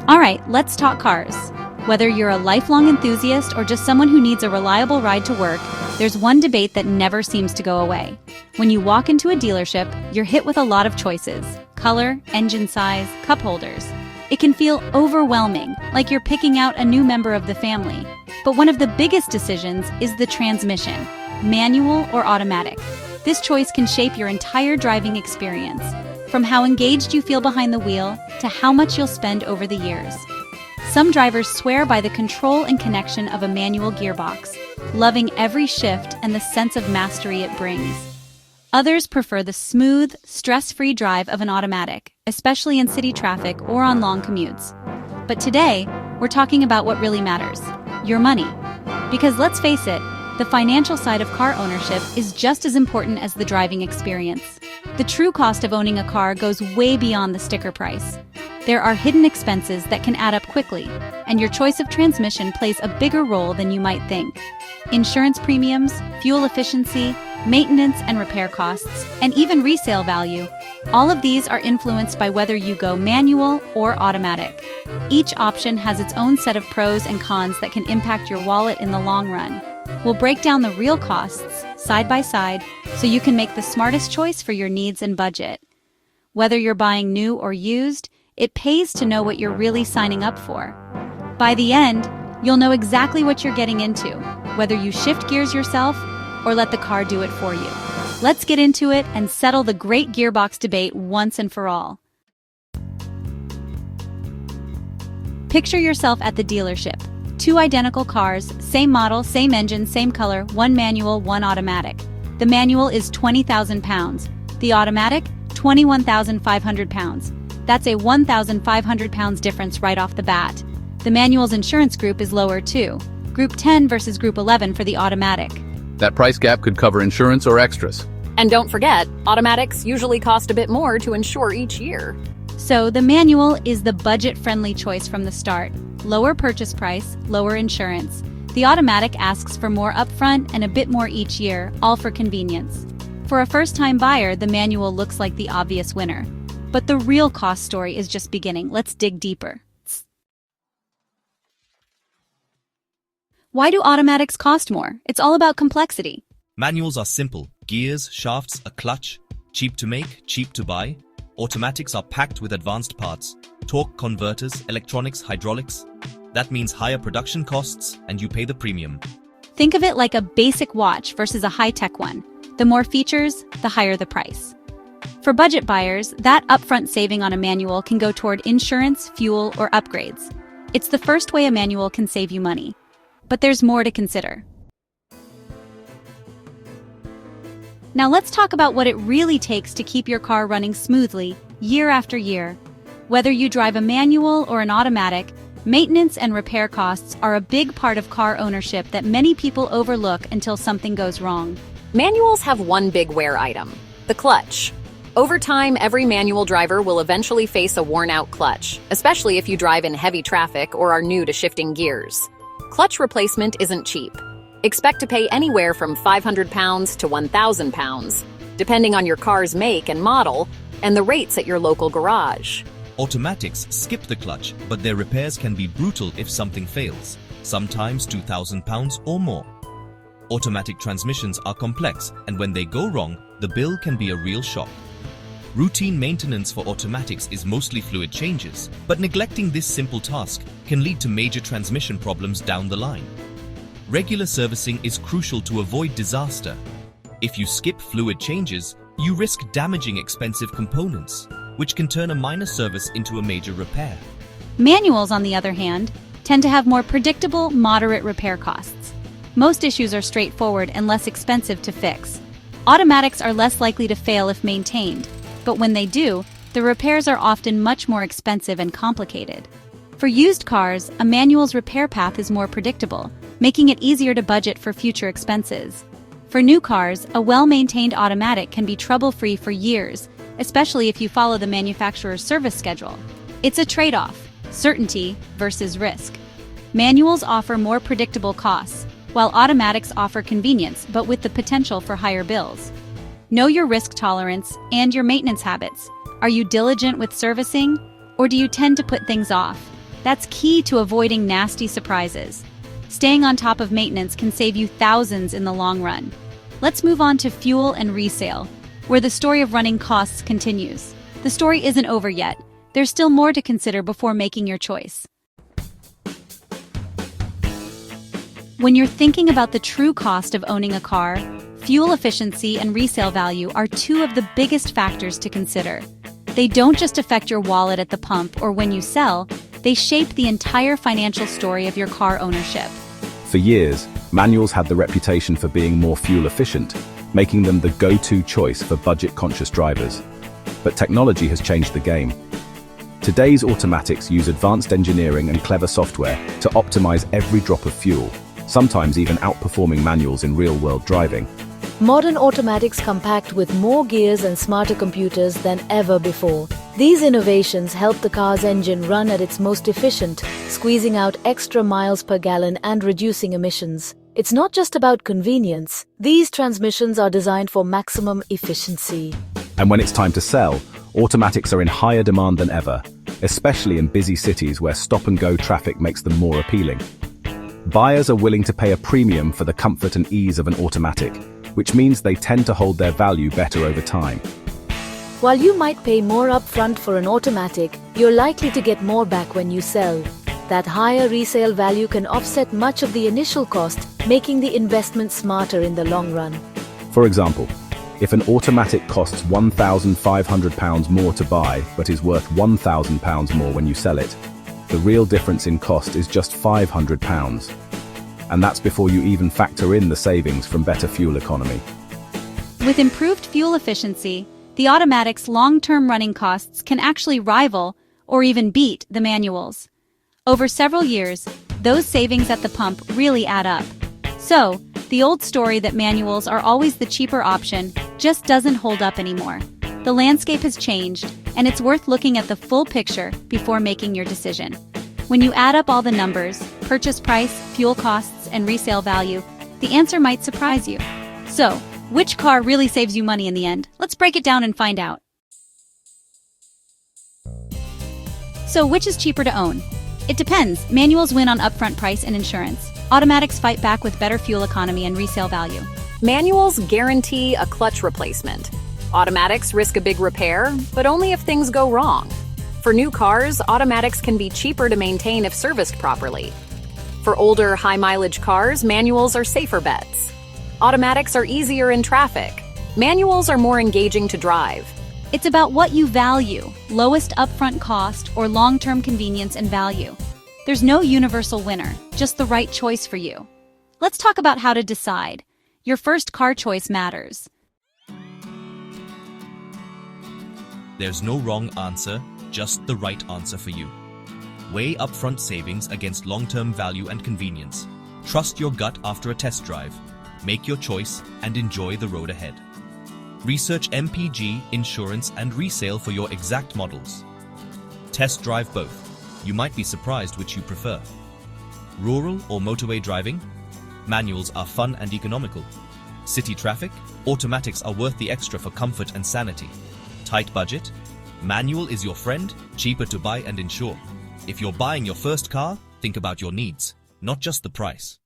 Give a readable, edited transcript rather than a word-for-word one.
Alright, let's talk cars. Whether you're a lifelong enthusiast or just someone who needs a reliable ride to work, there's one debate that never seems to go away. When you walk into a dealership, you're hit with a lot of choices: color, engine size, cup holders. It can feel overwhelming, like you're picking out a new member of the family. But one of the biggest decisions is the transmission, manual or automatic. This choice can shape your entire driving experience, from how engaged you feel behind the wheel to how much you'll spend over the years. Some drivers swear by the control and connection of a manual gearbox, loving every shift and the sense of mastery it brings. Others prefer the smooth, stress-free drive of an automatic, especially in city traffic or on long commutes. But today, we're talking about what really matters: your money. Because let's face it, the financial side of car ownership is just as important as the driving experience. The true cost of owning a car goes way beyond the sticker price. There are hidden expenses that can add up quickly, and your choice of transmission plays a bigger role than you might think. Insurance premiums, fuel efficiency, maintenance and repair costs, and even resale value, all of these are influenced by whether you go manual or automatic. Each option has its own set of pros and cons that can impact your wallet in the long run. We'll break down the real costs, side by side, so you can make the smartest choice for your needs and budget. Whether you're buying new or used, it pays to know what you're really signing up for. By the end, you'll know exactly what you're getting into, whether you shift gears yourself or let the car do it for you. Let's get into it and settle the great gearbox debate once and for all. Picture yourself at the dealership. Two identical cars, same model, same engine, same color, one manual, one automatic. The manual is 20,000 pounds. The automatic, 21,500 pounds. That's a 1,500 pounds difference right off the bat. The manual's insurance group is lower too. Group 10 versus Group 11 for the automatic. That price gap could cover insurance or extras. And don't forget, automatics usually cost a bit more to insure each year. So the manual is the budget-friendly choice from the start. Lower purchase price, lower insurance. The automatic asks for more upfront and a bit more each year, all for convenience. For a first-time buyer, the manual looks like the obvious winner. But the real cost story is just beginning. Let's dig deeper. Why do automatics cost more? It's all about complexity. Manuals are simple: gears, shafts, a clutch. Cheap to make, cheap to buy. Automatics are packed with advanced parts: torque converters, electronics, hydraulics. That means higher production costs, and you pay the premium. Think of it like a basic watch versus a high-tech one. The more features, the higher the price. For budget buyers, that upfront saving on a manual can go toward insurance, fuel, or upgrades. It's the first way a manual can save you money. But there's more to consider. Now let's talk about what it really takes to keep your car running smoothly, year after year. Whether you drive a manual or an automatic, maintenance and repair costs are a big part of car ownership that many people overlook until something goes wrong. Manuals have one big wear item: the clutch. Over time, every manual driver will eventually face a worn-out clutch, especially if you drive in heavy traffic or are new to shifting gears. Clutch replacement isn't cheap. Expect to pay anywhere from 500 pounds to 1,000 pounds, depending on your car's make and model and the rates at your local garage. Automatics skip the clutch, but their repairs can be brutal if something fails, sometimes 2,000 pounds or more. Automatic transmissions are complex, and when they go wrong, the bill can be a real shock. Routine maintenance for automatics is mostly fluid changes, but neglecting this simple task can lead to major transmission problems down the line. Regular servicing is crucial to avoid disaster. If you skip fluid changes, you risk damaging expensive components, which can turn a minor service into a major repair. Manuals, on the other hand, tend to have more predictable, moderate repair costs. Most issues are straightforward and less expensive to fix. Automatics are less likely to fail if maintained, but when they do, the repairs are often much more expensive and complicated. For used cars, a manual's repair path is more predictable, making it easier to budget for future expenses. For new cars, a well-maintained automatic can be trouble-free for years, especially if you follow the manufacturer's service schedule. It's a trade-off: certainty versus risk. Manuals offer more predictable costs, while automatics offer convenience but with the potential for higher bills. Know your risk tolerance and your maintenance habits. Are you diligent with servicing, or do you tend to put things off? That's key to avoiding nasty surprises. Staying on top of maintenance can save you thousands in the long run. Let's move on to fuel and resale, where the story of running costs continues. The story isn't over yet. There's still more to consider before making your choice. When you're thinking about the true cost of owning a car, fuel efficiency and resale value are two of the biggest factors to consider. They don't just affect your wallet at the pump or when you sell, they shape the entire financial story of your car ownership. For years, manuals had the reputation for being more fuel efficient, making them the go-to choice for budget-conscious drivers. But technology has changed the game. Today's automatics use advanced engineering and clever software to optimize every drop of fuel, sometimes even outperforming manuals in real-world driving. Modern automatics compact with more gears and smarter computers than ever before. These innovations help the car's engine run at its most efficient, squeezing out extra miles per gallon and reducing emissions. It's not just about convenience. These transmissions are designed for maximum efficiency. And when it's time to sell, automatics are in higher demand than ever, especially in busy cities where stop-and-go traffic makes them more appealing. Buyers are willing to pay a premium for the comfort and ease of an automatic, which means they tend to hold their value better over time. While you might pay more upfront for an automatic, you're likely to get more back when you sell. That higher resale value can offset much of the initial cost, making the investment smarter in the long run. For example, if an automatic costs £1,500 more to buy but is worth £1,000 more when you sell it, the real difference in cost is just £500. And that's before you even factor in the savings from better fuel economy. With improved fuel efficiency, the automatic's long-term running costs can actually rival or even beat the manuals. Over several years, those savings at the pump really add up. So, the old story that manuals are always the cheaper option just doesn't hold up anymore. The landscape has changed, and it's worth looking at the full picture before making your decision. When you add up all the numbers, purchase price, fuel costs, and resale value, the answer might surprise you. So, which car really saves you money in the end? Let's break it down and find out. So, which is cheaper to own? It depends. Manuals win on upfront price and insurance. Automatics fight back with better fuel economy and resale value. Manuals guarantee a clutch replacement. Automatics risk a big repair, but only if things go wrong. For new cars, automatics can be cheaper to maintain if serviced properly. For older, high-mileage cars, manuals are safer bets. Automatics are easier in traffic. Manuals are more engaging to drive. It's about what you value, lowest upfront cost or long-term convenience and value. There's no universal winner, just the right choice for you. Let's talk about how to decide. Your first car choice matters. There's no wrong answer, just the right answer for you. Weigh upfront savings against long-term value and convenience. Trust your gut after a test drive. Make your choice and enjoy the road ahead. Research MPG, insurance, and resale for your exact models. Test drive both. You might be surprised which you prefer. Rural or motorway driving? Manuals are fun and economical. City traffic? Automatics are worth the extra for comfort and sanity. Tight budget? Manual is your friend, cheaper to buy and insure. If you're buying your first car, think about your needs, not just the price.